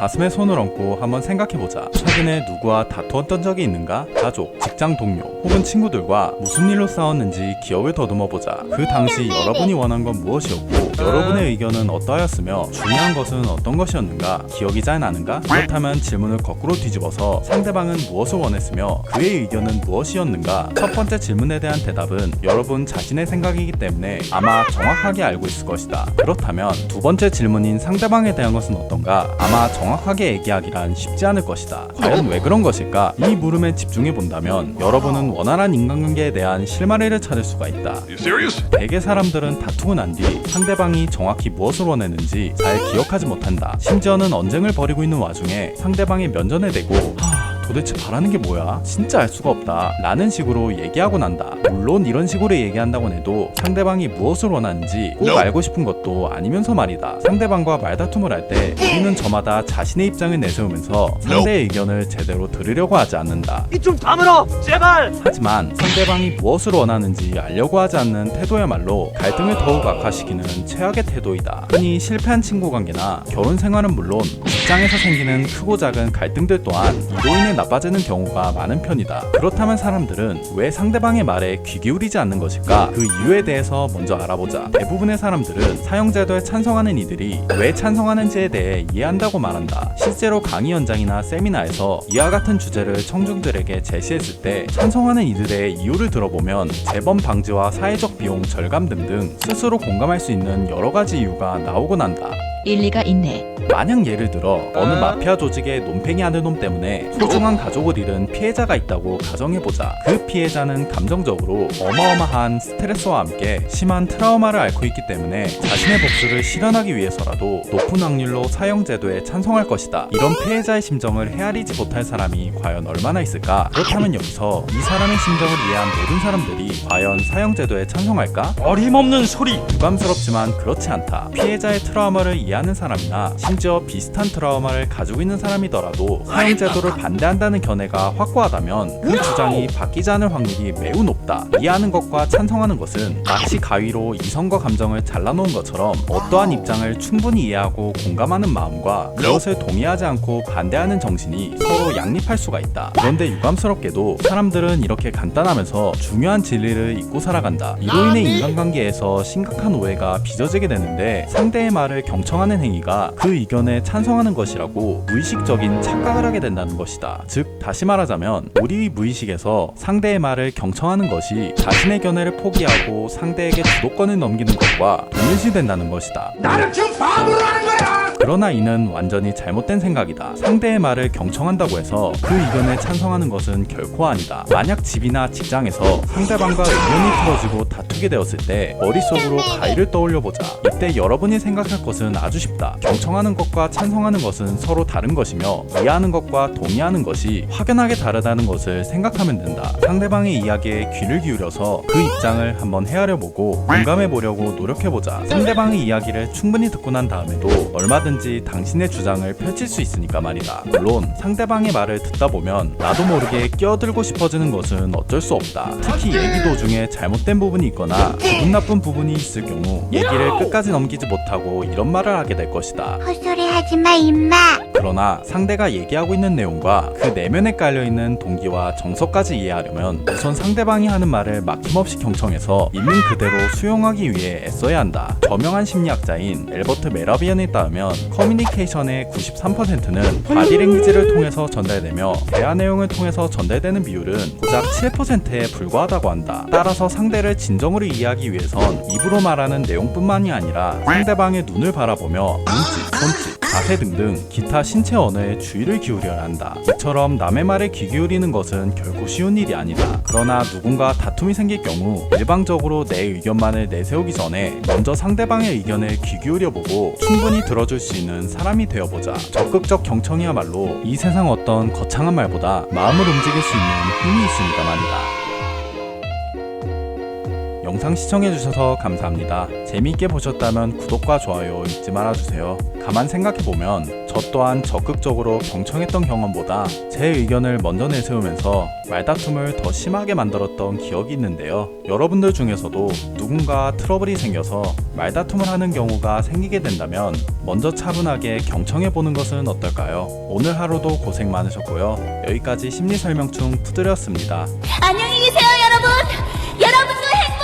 가슴에 손을 얹고 한번 생각해보자. 최근에 누구와 다투었던 적이 있는가? 가족, 직장 동료, 혹은 친구들과 무슨 일로 싸웠는지 기억을 더듬어보자. 그 당시 여러분이 원한 건 무엇이었고 여러분의 의견은 어떠하였으며 중요한 것은 어떤 것이었는가? 기억이 잘 나는가? 그렇다면 질문을 거꾸로 뒤집어서 상대방은 무엇을 원했으며 그의 의견은 무엇이었는가? 첫 번째 질문에 대한 대답은 여러분 자신의 생각이기 때문에 아마 정확하게 알고 있을 것이다. 그렇다면 두 번째 질문인 상대방에 대한 것은 어떤가? 아마 정확하게 얘기하기란 쉽지 않을 것이다. 과연 왜 그런 것일까? 이 물음에 집중해 본다면 여러분은 원활한 인간관계에 대한 실마리를 찾을 수가 있다. 대개 사람들은 다투고 난 뒤 상대방이 정확히 무엇을 원했는지 잘 기억하지 못한다. 심지어는 언쟁을 벌이고 있는 와중에 상대방의 면전에 대고 도대체 바라는 게 뭐야? 진짜 알 수가 없다 라는 식으로 얘기하고 난다. 물론 이런 식으로 얘기한다고 해도 상대방이 무엇을 원하는지 꼭 알고 싶은 것도 아니면서 말이다. 상대방과 말다툼을 할 때 우리는 저마다 자신의 입장을 내세우면서 상대의 의견을 제대로 들으려고 하지 않는다. 이 좀 다물어! 제발! 하지만 상대방이 무엇을 원하는지 알려고 하지 않는 태도야말로 갈등을 더욱 악화시키는 최악의 태도이다. 흔히 실패한 친구 관계나 결혼 생활은 물론 직장에서 생기는 크고 작은 갈등들 또한 이로 인해 나빠지는 경우가 많은 편이다. 그렇다면 사람들은 왜 상대방의 말에 귀 기울이지 않는 것일까? 그 이유에 대해서 먼저 알아보자. 대부분의 사람들은 사형제도에 찬성하는 이들이 왜 찬성하는지에 대해 이해한다고 말한다. 실제로 강의 현장이나 세미나에서 이와 같은 주제를 청중들에게 제시했을 때 찬성하는 이들의 이유를 들어보면 재범 방지와 사회적 비용 절감 등등 스스로 공감할 수 있는 여러 가지 이유가 나오곤 한다. 일리가 있네. 만약 예를 들어 어느 마피아 조직의 논팽이 하는 놈 때문에 소중한 가족을 잃은 피해자가 있다고 가정해보자. 그 피해자는 감정적으로 어마어마한 스트레스와 함께 심한 트라우마를 앓고 있기 때문에 자신의 복수를 실현하기 위해서라도 높은 확률로 사형제도에 찬성할 것이다. 이런 피해자의 심정을 헤아리지 못할 사람이 과연 얼마나 있을까? 그렇다면 여기서 이 사람의 심정을 이해한 모든 사람들이 과연 사형제도에 찬성할까? 어림없는 소리! 유감스럽지만 그렇지 않다. 피해자의 트라우마를 이해하는 사람이나 심지어 비슷한 트라우마를 가지고 있는 사람이더라도 사형제도를 반대한다는 견해가 확고하다면 그 주장이 바뀌지 않을 확률이 매우 높다. 이해하는 것과 찬성하는 것은 마치 가위로 이성과 감정을 잘라놓은 것처럼 어떠한 입장을 충분히 이해하고 공감하는 마음과 그것을 동의하지 않고 반대하는 정신이 서로 양립할 수가 있다. 그런데 유감스럽게도 사람들은 이렇게 간단하면서 중요한 진리를 잊고 살아간다. 이로 인해 인간관계에서 심각한 오해가 빚어지게 되는데 상대의 말을 경청하는 행위가 그 의견에 찬성하는 것이라고 무의식적인 착각을 하게 된다는 것이다. 즉 다시 말하자면 우리 무의식에서 상대의 말을 경청하는 것이 자신의 견해를 포기하고 상대에게 주도권을 넘기는 것과 동일시된다는 것이다. 나를 지금 바보로 하는 거야! 그러나 이는 완전히 잘못된 생각이다. 상대의 말을 경청한다고 해서 그 의견에 찬성하는 것은 결코 아니다. 만약 집이나 직장에서 상대방과 의견이 틀어지고 다투게 되었을 때 머릿속으로 가위를 떠올려보자. 이때 여러분이 생각할 것은 아주 쉽다. 경청하는 것과 찬성하는 것은 서로 다른 것이며 이해하는 것과 동의하는 것이 확연하게 다르다는 것을 생각하면 된다. 상대방의 이야기에 귀를 기울여서 그 입장을 한번 헤아려보고 공감해보려고 노력해보자. 상대방의 이야기를 충분히 듣고 난 다음에도 얼마든지 당신의 주장을 펼칠 수 있으니까 말이다. 물론 상대방의 말을 듣다 보면 나도 모르게 끼어들고 싶어지는 것은 어쩔 수 없다. 특히 얘기 도중에 잘못된 부분이 있거나 기분 나쁜 부분이 있을 경우 얘기를 끝까지 넘기지 못하고 이런 말을 하게 될 것이다. 헛소리 하지마 임마. 그러나 상대가 얘기하고 있는 내용과 그 내면에 깔려있는 동기와 정서까지 이해하려면 우선 상대방이 하는 말을 막힘없이 경청해서 있는 그대로 수용하기 위해 애써야 한다. 저명한 심리학자인 엘버트 메라비언에 따르면 커뮤니케이션의 93%는 바디랭귀지를 통해서 전달되며 대화 내용을 통해서 전달되는 비율은 고작 7%에 불과하다고 한다. 따라서 상대를 진정으로 이해하기 위해선 입으로 말하는 내용뿐만이 아니라 상대방의 눈을 바라보며 눈짓, 손짓, 자세 등등 기타 신체 언어에 주의를 기울여야 한다. 이처럼 남의 말에 귀 기울이는 것은 결코 쉬운 일이 아니다. 그러나 누군가 다툼이 생길 경우 일방적으로 내 의견만을 내세우기 전에 먼저 상대방의 의견을 귀 기울여보고 충분히 들어줄 수 있는 사람이 되어보자. 적극적 경청이야말로 이 세상 어떤 거창한 말보다 마음을 움직일 수 있는 힘이 있으니까 말이다. 영상 시청해주셔서 감사합니다. 재미있게 보셨다면 구독과 좋아요 잊지 말아주세요. 가만 생각해보면 저 또한 적극적으로 경청했던 경험보다 제 의견을 먼저 내세우면서 말다툼을 더 심하게 만들었던 기억이 있는데요. 여러분들 중에서도 누군가 트러블이 생겨서 말다툼을 하는 경우가 생기게 된다면 먼저 차분하게 경청해보는 것은 어떨까요? 오늘 하루도 고생 많으셨고요. 여기까지 심리설명충 푸드였습니다. 안녕히 계세요, 여러분. 여러분도 행복.